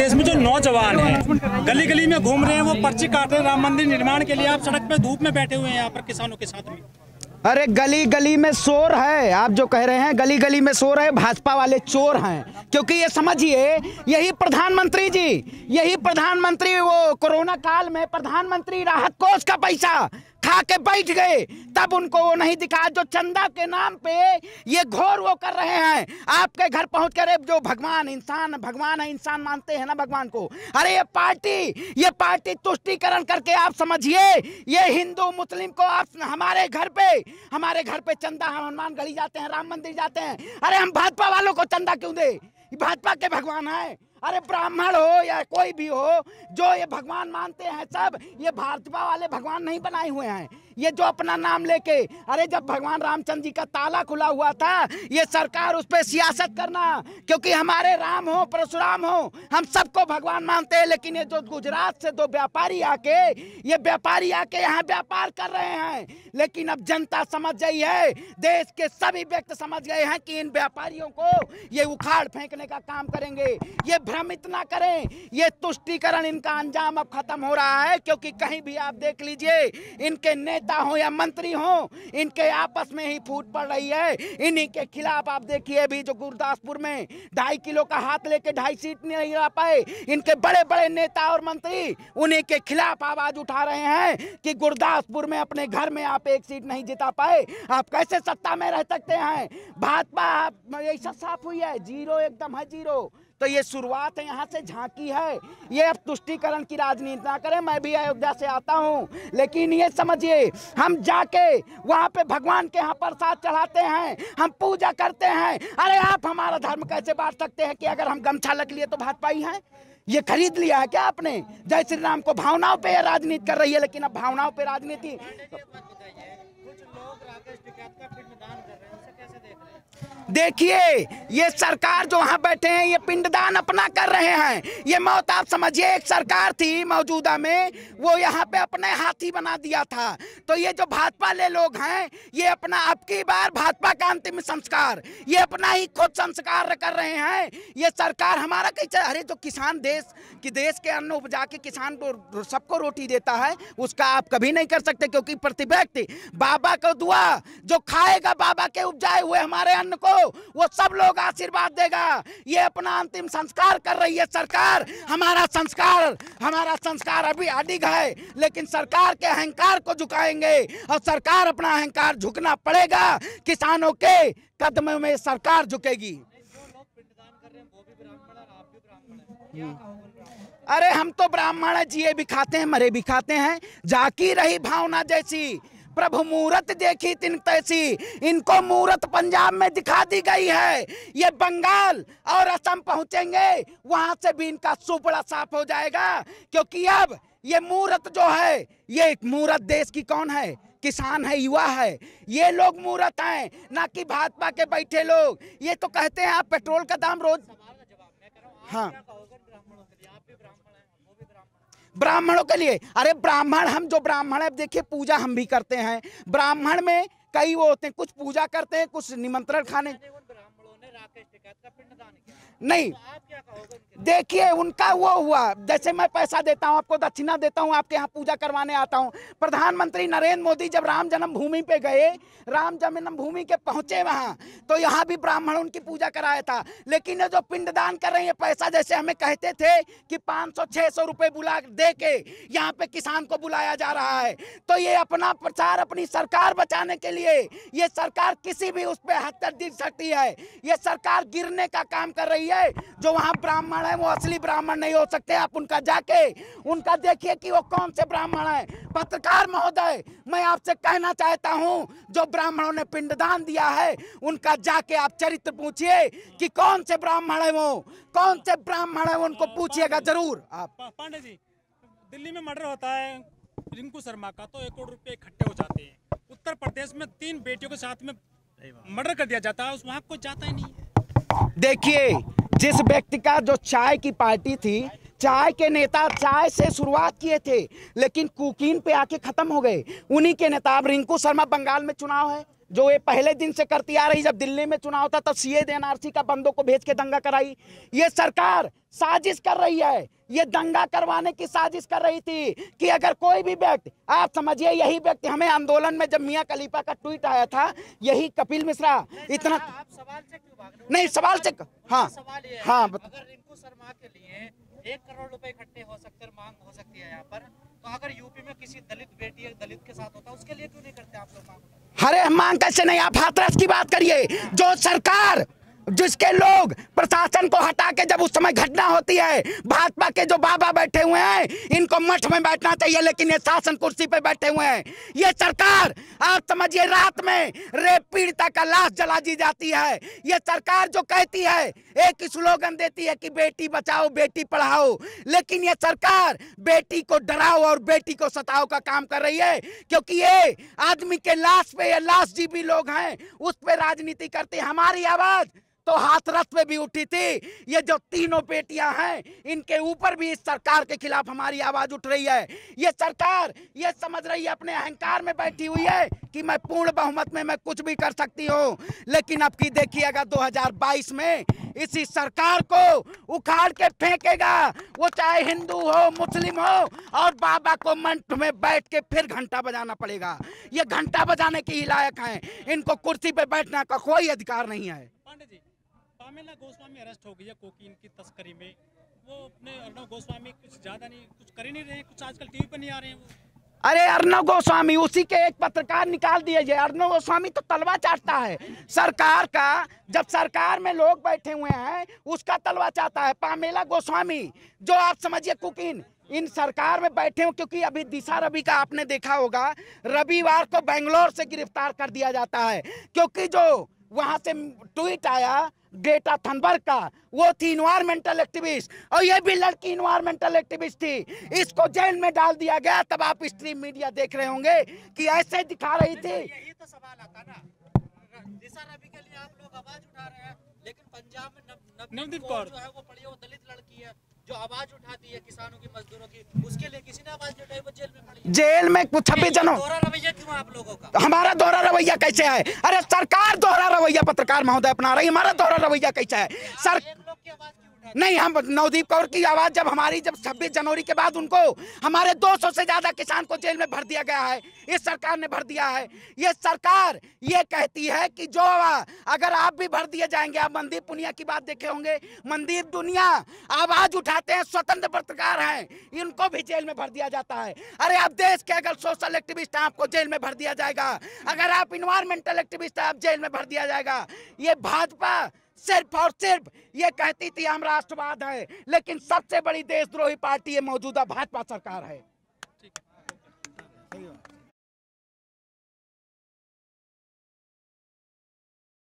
प्रदेश में जो नौजवान हैं गली गली में घूम रहे हैं, वो पर्ची काट रहे हैं राम मंदिर निर्माण के लिए, आप सड़क पे धूप में बैठे हुए हैं यहाँ पर किसानों के साथ में। अरे गली गली में शोर है, आप जो कह रहे हैं गली गली में शोर है, भाजपा वाले चोर हैं। क्योंकि ये समझिए, यही प्रधानमंत्री वो कोरोना काल में प्रधानमंत्री राहत कोष का पैसा खा के बैठ गए, तब उनको वो नहीं दिखा जो चंदा के नाम पे ये घोर वो कर रहे हैं। आपके घर पहुंच कर जो भगवान है, इंसान मानते हैं ना भगवान को। अरे ये पार्टी तुष्टीकरण करके आप समझिए, ये हिंदू मुस्लिम को आप हमारे घर पे चंदा, हम हनुमान गढ़ी जाते हैं, राम मंदिर जाते हैं, अरे हम भाजपा वालों को चंदा क्यों दे? भाजपा के भगवान है। अरे ब्राह्मण हो या कोई भी हो, जो ये भगवान मानते हैं सब, ये भाजपा वाले भगवान नहीं बनाए हुए हैं। ये जो अपना नाम लेके, अरे जब भगवान रामचंद्र जी का ताला खुला हुआ था, ये सरकार उस पर सियासत करना, क्योंकि हमारे राम हो परशुराम हो, हम सबको भगवान मानते हैं। लेकिन ये जो गुजरात से दो व्यापारी आके यहाँ व्यापार कर रहे हैं, लेकिन अब जनता समझ गई है, देश के सभी व्यक्ति समझ गए हैं कि इन व्यापारियों को ये उखाड़ फेंकने का काम करेंगे। ये भ्रमित ना करें, ये तुष्टीकरण इनका अंजाम अब खत्म हो रहा है। क्योंकि कहीं भी आप देख लीजिए, इनके नेता हो या मंत्री हो, इनके आपस में ही फूट पड़ रही है। इन्हीं के खिलाफ आप देखिए, अभी जो गुरदासपुर में 2.5 किलो का हाथ लेके 2.5 सीट नहीं ला पाए, इनके बड़े बड़े नेता और मंत्री उन्हीं के खिलाफ आवाज उठा रहे हैं कि गुरदासपुर में अपने घर में आप 1 सीट नहीं जिता पाए, आप कैसे सत्ता में रह सकते हैं? भाजपा ऐसा साफ हुई है, जीरो एकदम है, जीरो। तो ये शुरुआत है, यहाँ से झांकी है। ये अब तुष्टीकरण की राजनीति ना करें। मैं भी अयोध्या से आता हूँ, लेकिन ये समझिए, हम जाके वहाँ पे भगवान के यहाँ प्रसाद चढ़ाते हैं, हम पूजा करते हैं। अरे आप हमारा धर्म कैसे बांट सकते हैं कि अगर हम गमछा लग लिए तो भाजपा ही है? ये खरीद लिया है क्या आपने? जय श्री राम को भावनाओं पे राजनीति कर रही है, लेकिन अब भावनाओं पे राजनीति। देखिए, ये सरकार जो वहां बैठे हैं, ये पिंडदान अपना कर रहे हैं। ये मौत आप समझिए, एक सरकार थी मौजूदा में, वो यहाँ पे अपने हाथी बना दिया था। तो ये जो भाजपा ले लोग हैं, ये अपना अब की बार भाजपा का अंतिम संस्कार, ये अपना ही खुद संस्कार कर रहे हैं। ये सरकार हमारा कैसे, अरे जो किसान देश के अन्न उपजा के किसान सबको रोटी देता है, उसका आप कभी नहीं कर सकते। क्योंकि प्रति व्यक्ति बाबा को दुआ, जो खाएगा बाबा के उपजाए हुए हमारे अन्न को, वो सब लोग आशीर्वाद देगा। ये अपना अंतिम संस्कार कर रही है सरकार। हमारा संस्कार अभी अडिग है, लेकिन सरकार के अहंकार को झुकाएंगे, और सरकार अपना अहंकार झुकना पड़ेगा। किसानों के कदमों में सरकार झुकेगी। अरे हम तो ब्राह्मण है, जिए भी खाते हैं, मरे भी खाते हैं। जाकी रही भावना जैसी, प्रभु मूरत देखी तिन तैसी। इनको मूरत पंजाब में दिखा दी गई है। ये बंगाल और असम पहुंचेंगे, वहां से भी इनका सुपड़ा साफ हो जाएगा। क्योंकि अब ये मूरत जो है, ये मूरत देश की कौन है? किसान है, युवा है। ये लोग मूरत हैं, ना कि भाजपा के बैठे लोग। ये तो कहते हैं आप पेट्रोल का दाम रोज, हाँ ब्राह्मणों के लिए। अरे ब्राह्मण, हम जो ब्राह्मण है, देखिए पूजा हम भी करते हैं। ब्राह्मण में कई वो होते हैं, कुछ पूजा करते हैं, कुछ निमंत्रण खाने। नहीं, देखिए उनका वो हुआ, जैसे मैं पैसा देता हूं, आपको दक्षिणा देता हूं, आपके यहाँ पूजा करवाने आता हूं। प्रधानमंत्री नरेंद्र मोदी जब राम जन्मभूमि पे गए, राम जन्मभूमि के पहुंचे वहां, तो यहाँ भी ब्राह्मण उनकी पूजा कराया था। लेकिन ये जो पिंडदान कर रहे हैं, पैसा जैसे हमें कहते थे कि 500-600 रुपए बुला दे के यहाँ पे किसान को बुलाया जा रहा है। तो ये अपना प्रचार, अपनी सरकार बचाने के लिए, ये सरकार किसी भी उस पर हद तक गिर सकती है। ये सरकार गिरने का काम कर रही है। जो वहां ब्राह्मण है, वो असली ब्राह्मण नहीं हो सकते। आप उनका जाके उनका देखिए कि वो कौन से ब्राह्मण है। पत्रकार महोदय, मैं आपसे कहना चाहता हूं, जो ब्राह्मणों ने पिंडदान दिया है, उनका जाके आप चरित्र पूछिए कि कौन से ब्राह्मण है, वो कौन से ब्राह्मण है, उनको पूछिएगा जरूर आप। पांडे जी, दिल्ली में मर्डर होता है रिंकू शर्मा का, तो 1 करोड़ रुपए इकट्ठे हो जाते हैं। उत्तर प्रदेश में 3 बेटियों के साथ में मर्डर कर दिया जाता है, उस वहां कोई जाता ही नहीं है। देखिए, जिस व्यक्ति का जो चाय की पार्टी थी, चाय के नेता चाय से शुरुआत किए थे, लेकिन कुकीन पे आके खत्म हो गए। उन्हीं के नेता, अब रिंकू शर्मा, बंगाल में चुनाव है, जो ये पहले दिन से करती आ रही। जब दिल्ली में चुनाव था तब सीए एनआरसी का बंदों को भेज के दंगा कराई। ये सरकार साजिश कर रही है, ये दंगा करवाने की साजिश कर रही थी कि अगर कोई भी व्यक्ति, आप समझिए यही व्यक्ति हमें आंदोलन में जब मियां खलीफा का ट्वीट आया था, यही कपिल मिश्रा इतना आप सवाल से क्यों भाग रहे हो? नहीं सवाल से हाँ सवाल ये है, हाँ अगर रिंकू शर्मा के लिए 1 करोड़ रुपए इकट्ठे हो सकते, मांग हो सकती है यहाँ पर, तो अगर यूपी में किसी दलित बेटी या दलित के साथ होता, उसके लिए क्यों नहीं करते आप लोग मांग? अरे मांग कैसे नहीं, आप हाथरस की बात करिए। जो सरकार, जिसके लोग प्रशासन को हटा के, जब उस समय घटना होती है, भाजपा के जो बाबा बैठे हुए हैं, इनको मठ में बैठना चाहिए, लेकिन ये शासन कुर्सी पे बैठे हुए हैं। ये सरकार, आप समझिए, रात में रेप पीड़िता का लाश जला दी जाती है। ये सरकार जो कहती है, एक स्लोगन देती है कि बेटी बचाओ बेटी पढ़ाओ, लेकिन ये सरकार बेटी को डराओ और बेटी को सताओ का काम कर रही है, क्योंकि ये आदमी के लाश पे, ये लाशजीवी लोग हैं, उस पे राजनीति करती है। हमारी आवाज तो हाथरस पे भी उठी थी। ये जो तीनों बेटियां हैं, इनके ऊपर भी इस सरकार के खिलाफ हमारी आवाज उठ रही है। ये सरकार ये समझ रही है, अपने अहंकार में बैठी हुई है कि मैं पूर्ण बहुमत में मैं कुछ भी कर सकती हूँ, लेकिन अब की देखिएगा 2022 में इसी सरकार को उखाड़ के फेंकेगा, वो चाहे हिंदू हो मुस्लिम हो, और बाबा को मंच में बैठ के फिर घंटा बजाना पड़ेगा। ये घंटा बजाने के ही लायक हैं, इनको कुर्सी पे बैठने का कोई अधिकार नहीं है। पांडे जी, पामेला गोस्वामी अरेस्ट हो गई है कोकीन की तस्करी में। वो अपने अर्णव गोस्वामी कुछ ज्यादा नहीं, कुछ कर ही नहीं रहे हैं, कुछ आजकल टीवी पर नहीं आ रहे हैं वो। अरे अर्णव गोस्वामी, उसी के एक पत्रकार निकाल दिए गए। अर्णव गोस्वामी तो तलवा चाटता है सरकार का, जब सरकार में लोग बैठे हुए हैं उसका तलवा चाहता है। पामेला गोस्वामी जो आप समझिए कुकीन, इन सरकार में बैठे हो, क्योंकि अभी दिशा रवि का आपने देखा होगा, रविवार को बेंगलोर से गिरफ्तार कर दिया जाता है, क्योंकि जो वहां से ट्वीट आया ग्रेटा थनबर्ग का, वो थी इन्वायरमेंटल एक्टिविस्ट, और ये भी लड़की इन्वायरमेंटल एक्टिविस्ट थी। इसको जेल में डाल दिया गया। तब आप स्ट्रीम मीडिया देख रहे होंगे कि ऐसे दिखा रही थी। यही तो सवाल आता ना, दिशा रवि के लिए आप लोग आवाज उठा रहे हैं, लेकिन पंजाब में नवदीप कौर जो है वो पढ़ी, वो दलित लड़की है जो आवाज उठाती है किसानों की, मजदूरों की, उसके लिए किसी ने आवाज नहीं उठाई, वो जेल में पड़ी है। जेल में 26 जनों। दोहरा रवैया क्यों आप लोगों का? हमारा दोहरा रवैया कैसे है? अरे सरकार दोहरा रवैया पत्रकार महोदय अपना रही, हमारा दोहरा रवैया कैसा है सर? एक लोग की आवाज क्यों उठाते? नहीं, हम नवदीप कौर की आवाज जब 26 जनवरी के बाद उनको, हमारे 200 से ज्यादा किसान को जेल में भर दिया गया है, इस सरकार ने भर दिया है। ये सरकार ये कहती है कि जो अगर आप भी भर दिए जाएंगे, आप मनदीप पुनिया की बात देखे होंगे, मनदीप दुनिया आवाज उठाते हैं, स्वतंत्र पत्रकार हैं, इनको भी जेल में भर दिया जाता है। अरे आप देश के अगर सोशल एक्टिविस्ट हैं, आपको जेल में भर दिया जाएगा। अगर आप इन्वायरमेंटल एक्टिविस्ट हैं, आप जेल में भर दिया जाएगा। ये भाजपा सिर्फ और सिर्फ ये कहती थी हम राष्ट्रवाद है, लेकिन सबसे बड़ी देशद्रोही पार्टी ये मौजूदा भाजपा सरकार है।